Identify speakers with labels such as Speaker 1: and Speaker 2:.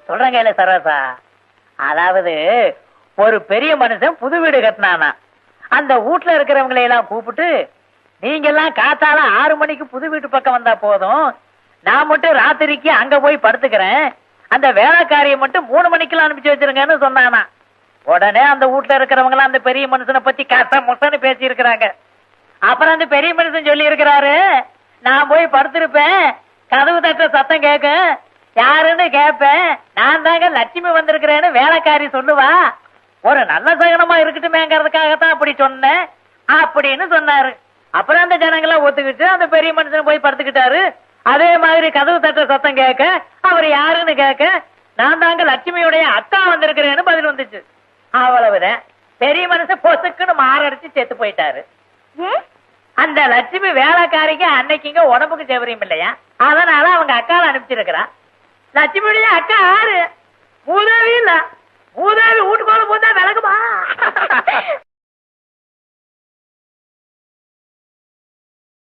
Speaker 1: சொல்றேங்க இல்ல சரோசா, அதாவது ஒரு பெரிய மனுஷன் புது வீடு கட்டினானா, அந்த வீட்டுல இருக்கிறவங்களை எல்லாம் கூப்பிட்டு, நீங்க எல்லாம் காத்தால 6 மணிக்கு புது வீட்டு பக்கம் வந்தா போதும், நான் மட்டும் ராத்திரிக்கு அங்க போய் படுத்துக்கிறேன், அந்த வேலைக்காரியை மட்டும் 3 மணிக்கெல்லாம் அனுப்பிச்சு வச்சிருங்கன்னு சொன்னானா. உடனே அந்த வீட்டுல இருக்கிறவங்க அந்த பெரிய மனுஷனை பத்தி கஷ்டம் முட்டன்னு பேசி இருக்கிறாங்க. அப்புறம் அந்த பெரிய மனுஷன் சொல்லி இருக்கிறாரு, நான் போய் படுத்திருப்பேன், கதவு தட்ட சத்தம் கேட்கும், யாருன்னு கேட்பேன், நான் தாங்க லட்சுமி வந்திருக்கிறேன்னு வேலைக்காரி சொல்லுவா, ஒரு நல்ல சகனமா இருக்கட்டுமேங்கிறதுக்காகத்தான் அப்படி சொன்னேன் அப்படின்னு சொன்னாரு. அப்புறம் அந்த ஜனங்களாம் ஒத்துக்கிட்டு அந்த பெரிய மனுஷன் போய் படுத்துக்கிட்டாரு. அதே மாதிரி கதவு தட்ட சத்தம் கேட்க, அவர் யாருன்னு கேட்க, நான் தாங்க லட்சுமியுடைய அக்கா வந்திருக்கிறேன்னு பதில் வந்துச்சு. அவ்வளவுதான். பெரிய மனுஷன் பொசுக்குன்னு மாரடிச்சு செத்து போயிட்டாரு. அந்த லட்சுமி வேலைக்காரிக்கு அன்னைக்குங்க உடம்புக்கு செவரியும் இல்லையா, அதனால அவங்க அக்காவை அனுப்பிச்சிருக்கிறான். லட்சுமியுடைய அக்கா யாரு? மூதேவி இல்ல, மூதேவி வீட்டுக்குள்ள போதா விளக்குமா?